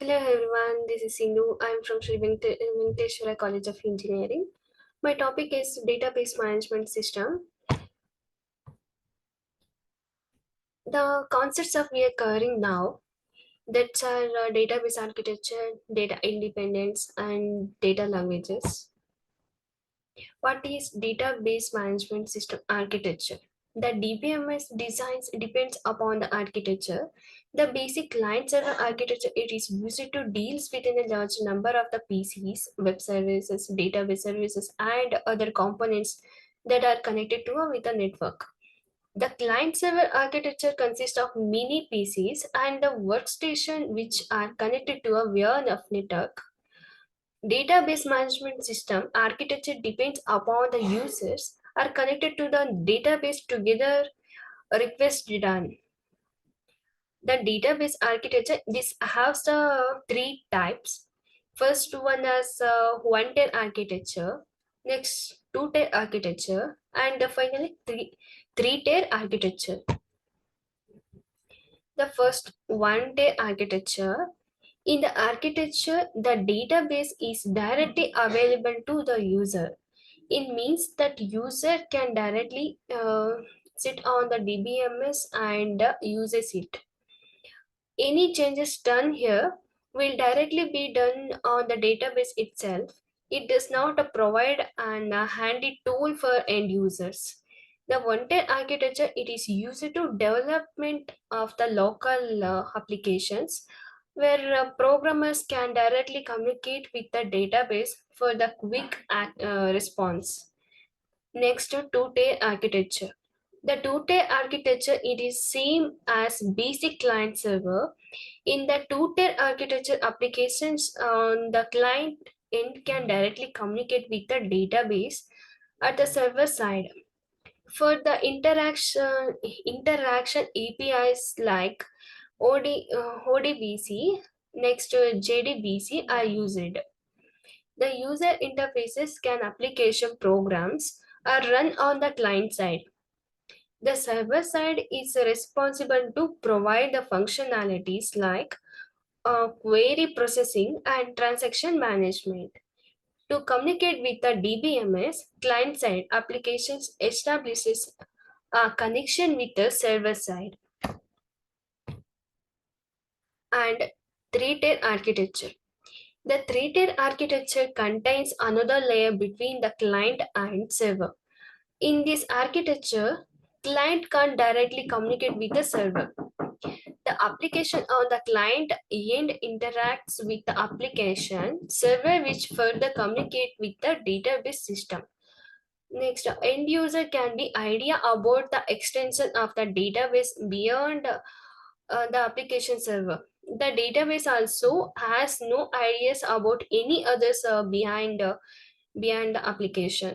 Hello everyone, this is Sindhu. I'm from Sri Venkateshwara College of Engineering. My topic is database management system. The concepts of we are covering now that are database architecture, data independence, and data languages. What is database management system architecture? The DBMS designs depends upon the architecture. The basic client server architecture it is used to deals within a large number of the PCs, web services, database services, and other components that are connected to with a network. The client server architecture consists of mini PCs and the workstation which are connected to a via network. Database management system architecture depends upon the users are connected to the database together request done. The database architecture this has the three types. First one is one tier architecture, next two tier architecture, and finally three tier architecture. The first one tier architecture. In the architecture, the database is directly available to the user. It means that user can directly sit on the DBMS and uses it. Any changes done here will directly be done on the database itself. It does not provide an handy tool for end users. The one-tier architecture it is used to development of the local applications where programmers can directly communicate with the database for the quick response. Next to two-tier architecture. The two-tier architecture it is same as basic client server. In the two-tier architecture applications on the client end can directly communicate with the database at the server side. For the interaction APIs like ODBC next to JDBC are used. The user interfaces can application programs are run on the client side. The server side is responsible to provide the functionalities like query processing and transaction management. To communicate with the DBMS, client-side applications establishes a connection with the server side. And three-tier architecture. The three-tier architecture contains another layer between the client and server. In this architecture, client can't directly communicate with the server. The application on the client end interacts with the application server which further communicate with the database system. Next, end user can be idea about the extension of the database beyond the application server. The database also has no ideas about any others behind the application.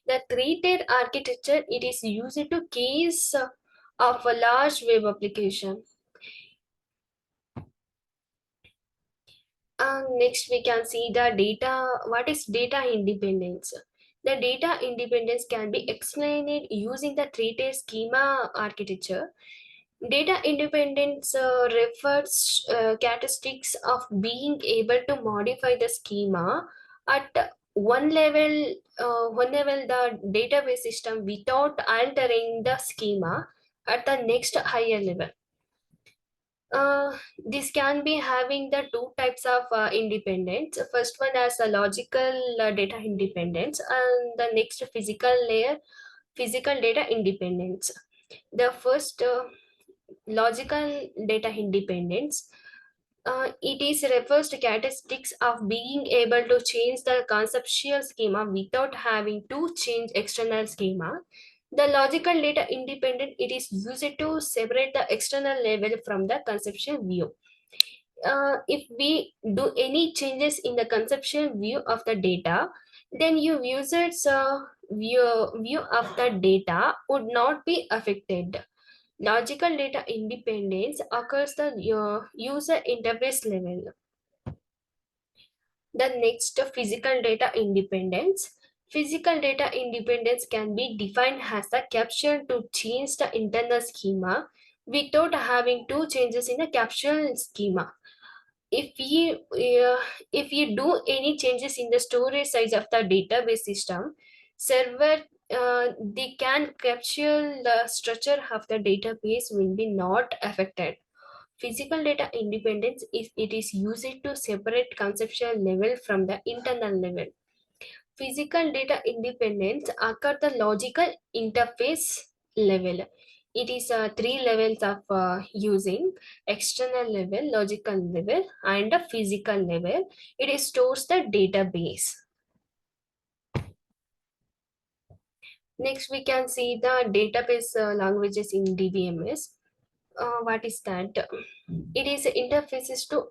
The three-tier architecture it is used to case of a large web application. Next, we can see the data. What is data independence? The data independence can be explained using the three-tier schema architecture. Data independence refers characteristics of being able to modify the schema at one level the database system without altering the schema at the next higher level. This can be having the two types of independence. First one as a logical data independence, and the next physical layer, physical data independence. The first logical data independence. It is refers to characteristics of being able to change the conceptual schema without having to change external schema. The logical data independent, it is used to separate the external level from the conceptual view. If we do any changes in the conceptual view of the data, then your user's view of the data would not be affected. Logical data independence occurs the user interface level. The next physical data independence. Physical data independence can be defined as a capture to change the internal schema without having two changes in the capsule schema. If you do any changes in the storage size of the database system, server they can capture the structure of the database will be not affected. Physical data independence is it is used to separate conceptual level from the internal level. Physical data independence occur the logical interface level. It is three levels of using external level, logical level, and a physical level. It is stores the database. Next, we can see the database languages in DBMS. What is that? It is interfaces to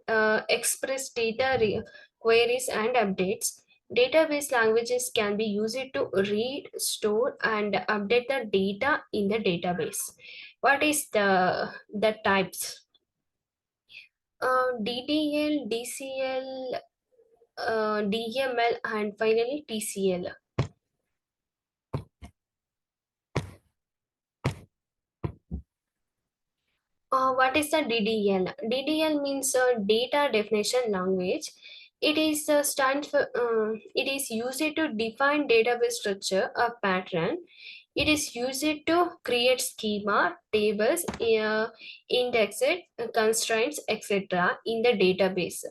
express data queries and updates. Database languages can be used to read, store, and update the data in the database. What is the types? DDL, DCL, DML, and finally TCL. What is the DDL? DDL means data definition language. It is stands for it is used to define database structure or pattern. It is used to create schema, tables, indexes, constraints, etc. in the database.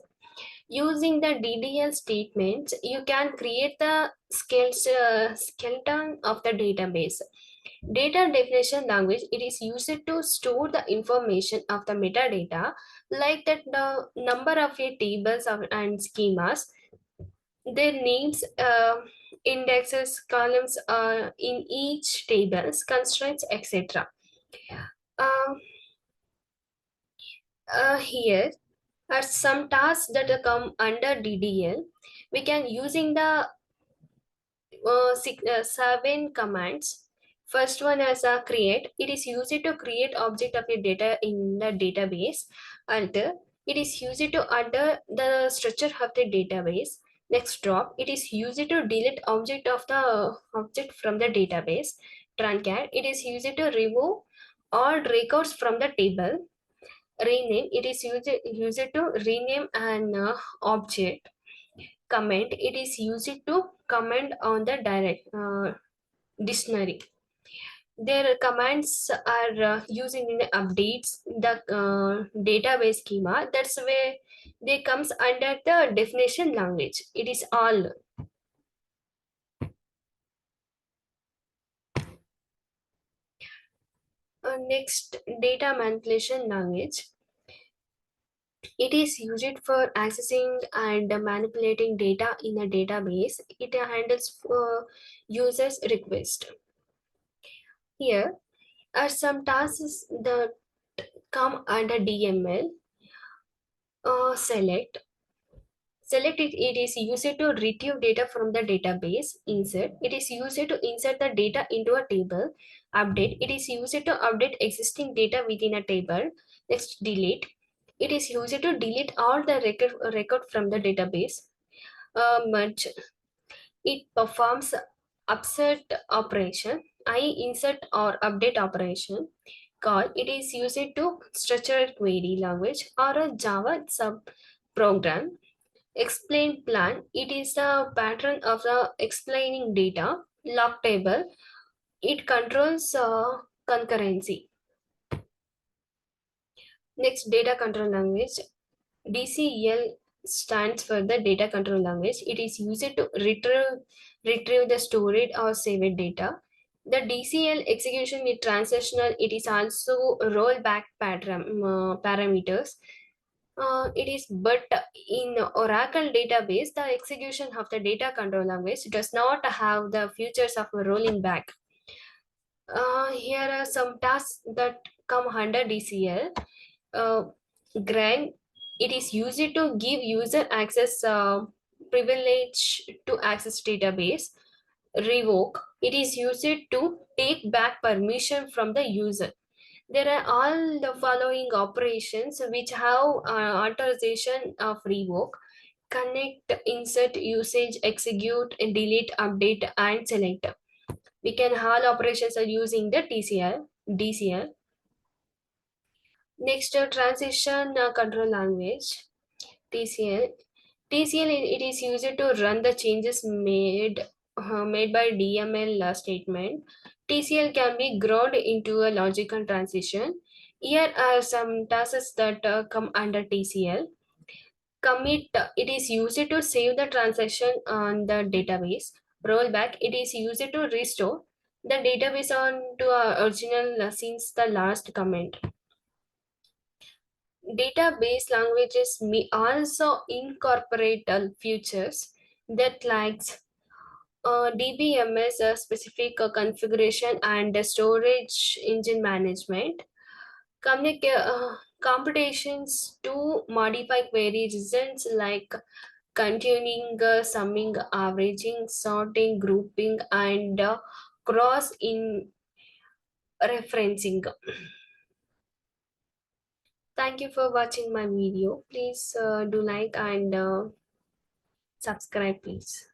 Using the DDL statements, you can create the skeleton of the database. Data definition language, it is used to store the information of the metadata, like that the number of your tables and schemas, their names, indexes, columns in each tables, constraints, etc. Um, Here are some tasks that come under DDL. We can using the 7 commands. First one is a create. It is used to create object of your data in the database. Alter. It is used to alter the structure of the database. Next drop. It is used to delete object of the object from the database. Truncat. It is used to remove all records from the table. Rename. It is used to rename an object. Comment. It is used to comment on the direct dictionary. Their commands are using in the updates the database schema. That's where they comes under the definition language. It is all. Next, data manipulation language. It is used for accessing and manipulating data in a database. It handles users request. Here are some tasks that come under DML. Select. Select it, it is used to retrieve data from the database. Insert. It is used to insert the data into a table. Update. It is used to update existing data within a table. Next, delete. It is used to delete all the record from the database. Merge. It performs upsert operation. I insert or update operation. Call. It is used to structured query language or a Java sub program. Explain plan. It is the pattern of the explaining data. Lock table. It controls concurrency. Next, data control language. DCL stands for the data control language. It is used to retrieve the stored or saved data. The DCL execution is transitional. It is also rollback parameters. It is, but in Oracle database, the execution of the data control language does not have the features of rolling back. Here are some tasks that come under DCL. Grant, it is used to give user access privilege to access database. Revoke, it is used to take back permission from the user. There are all the following operations which have authorization of revoke: connect, insert, usage, execute, delete, update, and select. We can all operations are using the TCL, DCL. Next, transition control language. TCL. TCL it is used to run the changes made by DML statement. TCL can be ground into a logical transition. Here are some tasks that come under TCL. Commit, it is used to save the transaction on the database. Rollback, it is used to restore the database on to original since the last comment. Database languages may also incorporate features that likes DBMS specific configuration and storage engine management, computations to modify query results like containing, summing, averaging, sorting, grouping, and cross in referencing. Thank you for watching my video. Please do like and subscribe, please.